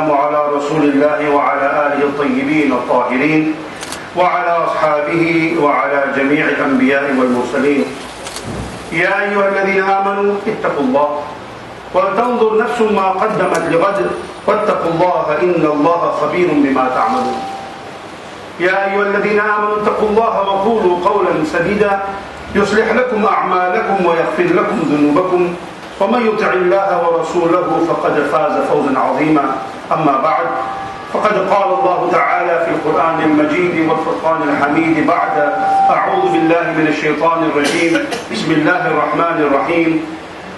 على رسول الله وعلى آله الطيبين الطاهرين وعلى أصحابه وعلى جميع الأنبياء والمرسلين. يا أيها الذين آمنوا اتقوا الله ولتنظر نفس ما قدمت لغد واتقوا الله إن الله خبير بما تعملون. يا أيها الذين آمنوا اتقوا الله وقولوا قولا سديدا يصلح لكم أعمالكم ويغفر لكم ذنوبكم ومن يطع الله ورسوله فقد فاز فوزا عظيما. أما بعد فقد قال الله تعالى في القرآن المجيد والفرقان الحميد بعد أعوذ بالله من الشيطان الرجيم بسم الله الرحمن الرحيم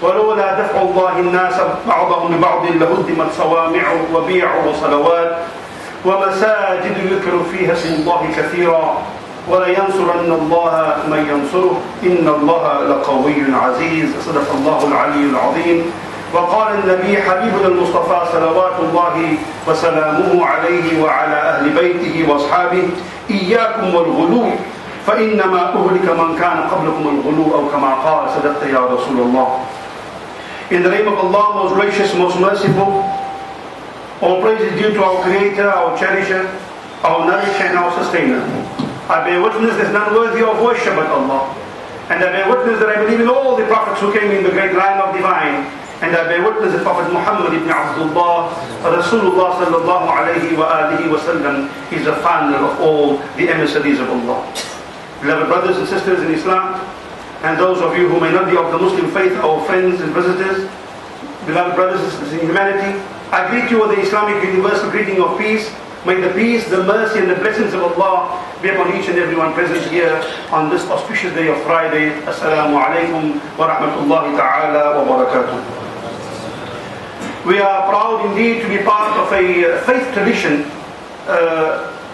ولولا دفع الله الناس بعضهم ببعض لهدمت صوامع وبيع وصلوات ومساجد يذكر فيها اسم الله كثيرا ولينصرن الله من ينصره إن الله لقوي عزيز. صدق الله العلي العظيم. وقال النبي حبيبنا المصطفى صلوات الله وسلامه عليه وعلى أهل بيته وأصحابه إياكم والغلو فإنما أهلك من كان قبلكم الغلو أو كما قال صدقت يا رسول الله. In the name of Allah, most gracious, most merciful, all praise is due to our Creator, our Cherisher, our Nourisher and our Sustainer. I bear witness there is none worthy of worship but Allah. And I bear witness that I believe in all the prophets who came in the great line of divine. And I bear witness that Prophet Muhammad ibn Abdullah, Rasulullah sallallahu alayhi wa alihi wa sallam, is the founder of all the emissaries of Allah. Beloved brothers and sisters in Islam, and those of you who may not be of the Muslim faith, our friends and visitors, beloved brothers and sisters in humanity, I greet you with the Islamic universal greeting of peace. May the peace, the mercy and the blessings of Allah be upon each and everyone present here on this auspicious day of Friday. Assalamu alaikum wa rahmatullahi ta'ala wa barakatuh. We are proud indeed to be part of a faith tradition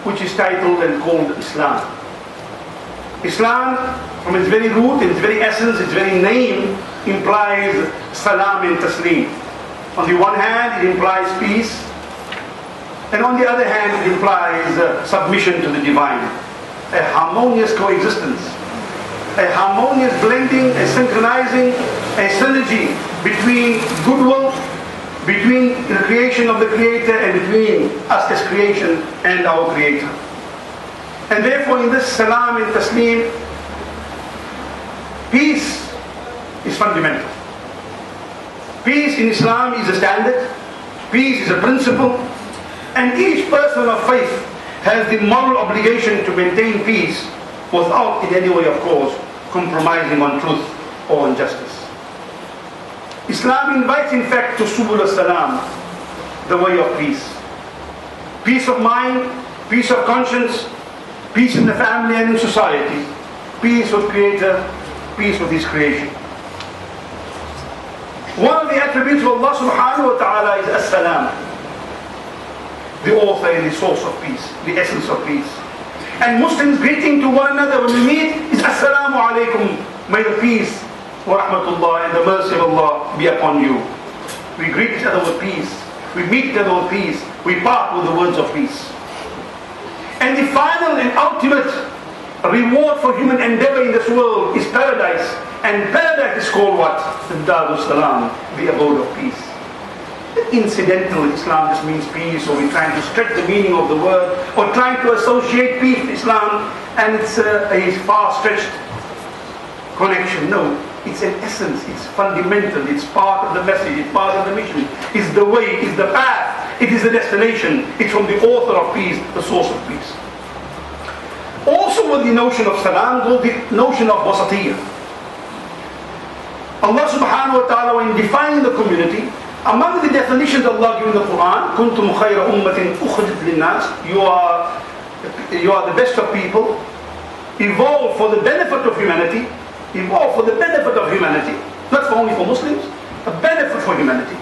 which is titled and called Islam. Islam, from its very root, its very essence, its very name, implies salam and taslim. On the one hand, it implies peace. And on the other hand, it implies submission to the divine. A harmonious coexistence. A harmonious blending, a synchronizing, a synergy between goodwill, between the creation of the Creator and between us as creation and our Creator. And therefore in this salam and taslim, peace is fundamental. Peace in Islam is a standard. Peace is a principle. And each person of faith has the moral obligation to maintain peace without in any way, of course, compromising on truth or on justice. Islam invites, in fact, to subul as-salam, the way of peace. Peace of mind, peace of conscience, peace in the family and in society, peace with Creator, peace with His creation. One of the attributes of Allah subhanahu wa ta'ala is as-salam, the author and the source of peace, the essence of peace. And Muslims greeting to one another when we meet is Assalamu alaikum. May the peace wa rahmatullah and the mercy of Allah be upon you. We greet each other with peace. We meet each other with peace. We part with the words of peace. And the final and ultimate reward for human endeavor in this world is paradise. And paradise is called what? The Darus Salam, the abode of peace. Incidental Islam just means peace, or we're trying to stretch the meaning of the word, or trying to associate peace with Islam, and it's a far-stretched connection. No, it's an essence, it's fundamental, it's part of the message, it's part of the mission, it's the way, it's the path, it is the destination, it's from the author of peace, the source of peace. Also with the notion of salam goes the notion of wasatiyah. Allah subhanahu wa ta'ala, when defining the community, among the definitions Allah gives in the Quran, كُنْتُمْ خَيْرَ أُمَّةٍ أُخْرِجَتْ لِلنَّاسِ, you are the best of people, evolved for the benefit of humanity, not only for Muslims, a benefit for humanity.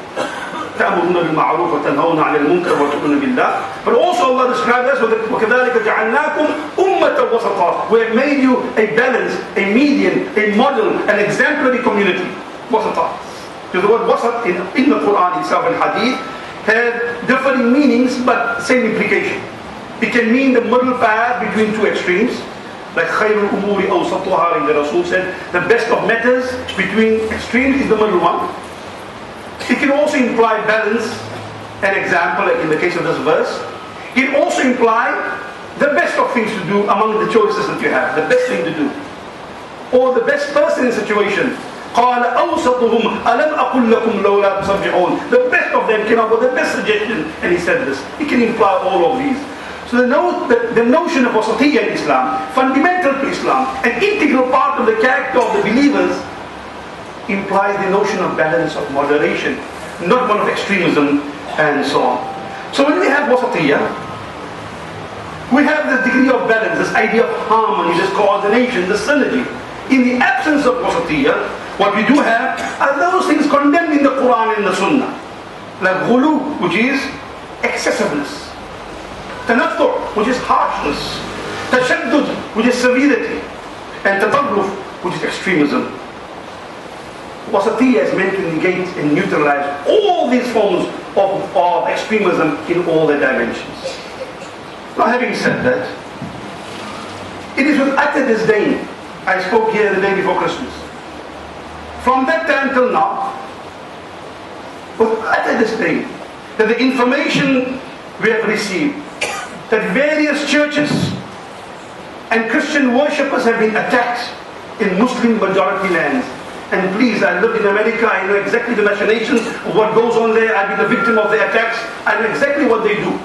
تَأْمُرُونَ بِالْمَعْرُوفِ وَتَنْهَوْنَ عَنِ الْمُنكَرِ وَتُؤْمِنُونَ بِاللَّهِ. But also Allah describes us with وَكَذَلِكَ جَعَلْنَاكُمْ أُمَّةً وَسَطًا. We have made you a balance, a median, a model, an exemplary community. وَسَطًا. So the word wasat in the Quran itself and Hadith has differing meanings but same implication. It can mean the middle path between two extremes, like khayrul umuri awsatuha, the Rasul said, the best of matters between extremes is the middle one. It can also imply balance an example, like in the case of this verse, it also implies the best of things to do among the choices that you have, the best thing to do, or the best person in a situation. قال أوسطهم ألم أقل لكم لولا تصبحون. The best of them came up with the best suggestion, and he said this. He can imply all of these. So the notion of wasatiyya in Islam, fundamental to Islam, an integral part of the character of the believers, implies the notion of balance, of moderation, not one of extremism and so on. So when we have wasatiyya, we have this degree of balance, this idea of harmony, this coordination, this synergy. In the absence of wasatiyya, what we do have are those things condemned in the Quran and the Sunnah. Like ghulu, which is excessiveness. Tanattu', which is harshness. Tashaddud, which is severity. And tatalluf, which is extremism. Wasatiyya is meant to negate and neutralize all these forms of extremism in all their dimensions. Now, having said that, it is with utter disdain. I spoke here the day before Christmas. From that time till now, with utter disdain, that the information we have received, that various churches and Christian worshippers have been attacked in Muslim majority lands. And please, I lived in America, I know exactly the machinations of what goes on there. I've been the victim of the attacks. I know exactly what they do.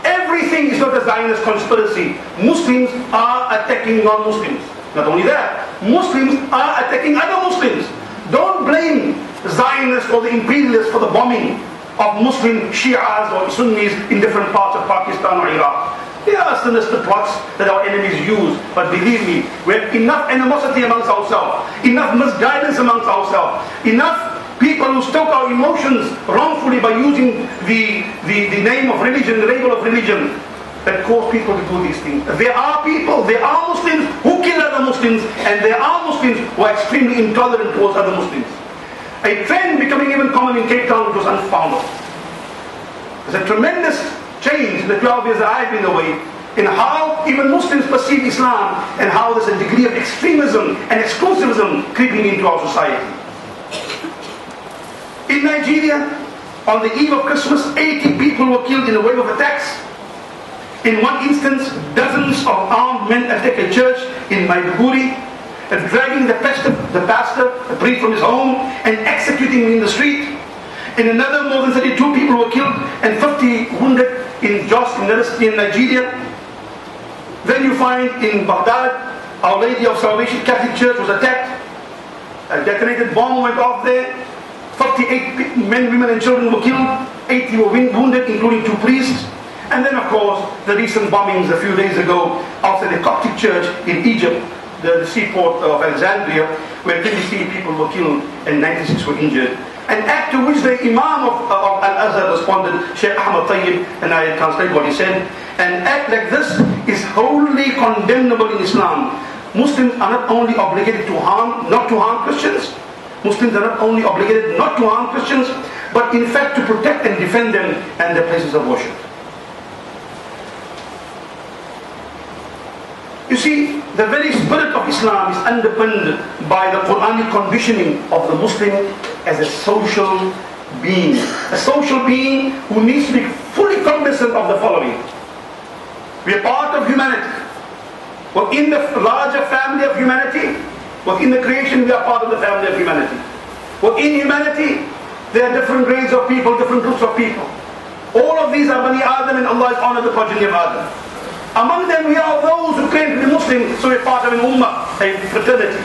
Everything is not a Zionist conspiracy. Muslims are attacking non-Muslims. Not only that, Muslims are attacking other Muslims. Don't blame Zionists or the imperialists for the bombing of Muslim Shias or Sunnis in different parts of Pakistan or Iraq. There are sinister plots that our enemies use, but believe me, we have enough animosity amongst ourselves, enough misguidance amongst ourselves, enough people who stoke our emotions wrongfully by using the name of religion, the label of religion, that cause people to do these things. There are people, there are Muslims who kill other Muslims, and there are Muslims who are extremely intolerant towards other Muslims. A trend becoming even common in Cape Town, which was unfounded. There's a tremendous change in the 12 years that I've been away in how even Muslims perceive Islam and how there's a degree of extremism and exclusivism creeping into our society. In Nigeria, on the eve of Christmas, 80 people were killed in a wave of attacks. In one instance, dozens of armed men attacked a church in Maiduguri, dragging the pastor, the priest from his home, and executing him in the street. In another, more than 32 people were killed and 50 wounded in Jos, in another city in Nigeria. Then you find in Baghdad, Our Lady of Salvation Catholic Church was attacked. A detonated bomb went off there. 58 men, women and children were killed. 80 were wounded, including 2 priests. And then, of course, the recent bombings a few days ago outside the Coptic Church in Egypt, the seaport of Alexandria, where 23 people were killed and 96 were injured. An act to which the Imam of Al-Azhar responded, Sheikh Ahmad Tayyib, and I translate what he said. An act like this is wholly condemnable in Islam. Muslims are not only obligated to not to harm Christians. Muslims are not only obligated not to harm Christians, but in fact to protect and defend them and their places of worship. You see, the very spirit of Islam is underpinned by the Quranic conditioning of the Muslim as a social being. A social being who needs to be fully cognizant of the following. We are part of humanity. We're in the larger family of humanity. Within the creation, we are part of the family of humanity. Within humanity, there are different grades of people, different groups of people. All of these are Bani Adam, and Allah has honored the progeny of Adam. Among them, we are those who claim to be Muslim, so we're part of an ummah, a fraternity.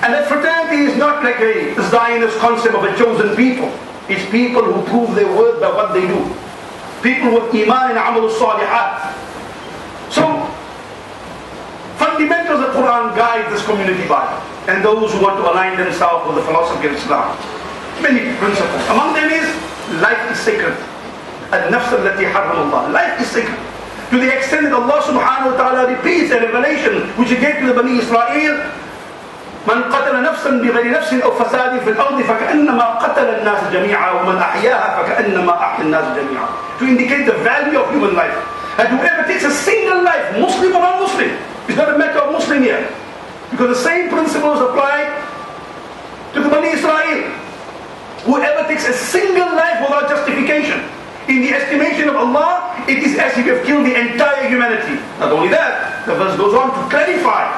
And that fraternity is not like a Zionist concept of a chosen people. It's people who prove their word by what they do. People with iman and amal salihat. So, fundamentals of the Quran guide this community by, and those who want to align themselves with the philosophy of Islam. Many principles. Among them is, life is sacred. Al-nafs allati harram Allah. Life is sacred. To the extent that Allah subhanahu wa ta'ala repeats a revelation which He gave to the Bani Israel, من قتل نفسا بغير نفس أو فساد في الأرض فكأنما قتل الناس جميعا ومن أحياها فكأنما أحيا الناس جميعا. To indicate the value of human life. And whoever takes a single life, Muslim or non-Muslim, it's not a matter of Muslim here, because the same principles apply to the Bani Israel. Whoever takes a single life without justification, in the estimation of Allah, it is as if you have killed the entire humanity. Not only that, the verse goes on to clarify.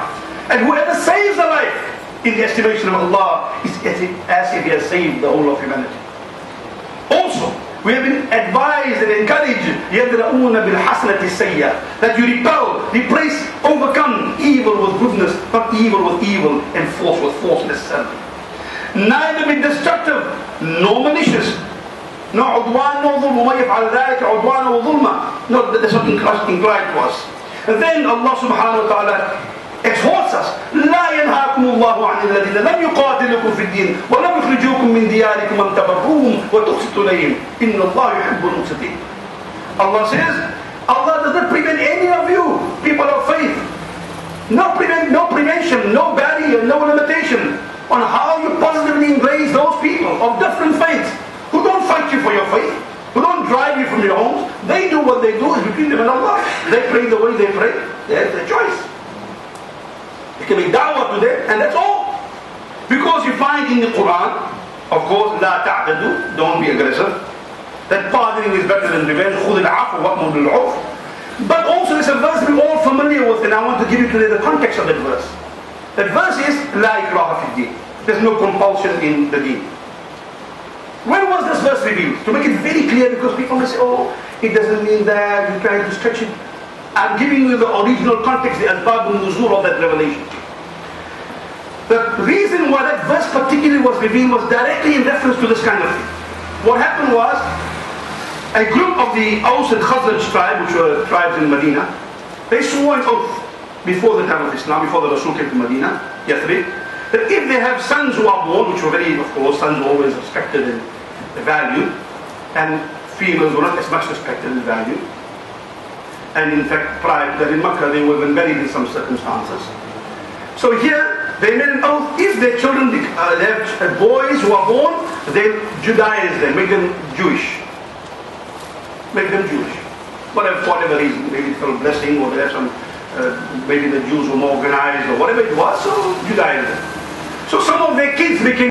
And whoever saves a life, in the estimation of Allah, is as if he has saved the whole of humanity. Also, we have been advised and encouraged يَدْرَؤُونَ بِالْحَسْنَةِ السَّيِّئَةِ that you repel, replace, overcome evil with goodness, not evil with evil, and force with force necessarily. Neither be destructive, nor malicious, no عدوان, no ظلم. وَمَنْ يَفْعَلْ ذَلِكَ عُدْوَانًا وَظُلْمًا. No, that's not inclined to us. And then Allah subhanahu wa ta'ala exhorts us, لا ينهاكم الله عن الذين لم يقاتلوكم في الدين ولم يخرجوكم من دياركم أن تبروهم وتقسطوا إليهم إن الله يحب المقسطين. Allah says, Allah does not prevent any of you, people of faith. No prevention, no barrier, no limitation on how you positively embrace those people of different faiths who don't fight you for your faith, who don't drive you from your homes. They do what they do is between them and Allah. They pray the way they pray. They have their choice. It can be da'wah to them, and that's all. Because you find in the Quran, of course, لا تعتدوا, don't be aggressive. That pardoning is better than revenge. خذ العفو وأمر بالعرف. But also it's a verse we're all familiar with, and I want to give you today the context of that verse. That verse is لا إكراه في الدين. There's no compulsion in the deen. When was this verse revealed? To make it very clear, because people may say, oh, it doesn't mean that, you're trying to stretch it. I'm giving you the original context, the asbab al-nuzul of that revelation. The reason why that verse particularly was revealed was directly in reference to this kind of thing. What happened was, a group of the Aus and Khazraj tribe, which were tribes in Medina, they swore an oath before the time of Islam, before the Rasul came to Medina, Yathrib, that if they have sons who are born, which were very, of course, sons were always respected and valued, and females were not as much respected and valued. And in fact, prior that in Makkah, they were even buried in some circumstances. So here, they made an oath, if their children, they have boys who are born, they'll Judaize them, make them Jewish. Make them Jewish. Whatever, for whatever reason, maybe for a blessing, or they have some, maybe the Jews were more organized, or whatever it was, so Judaize them. So some of their kids became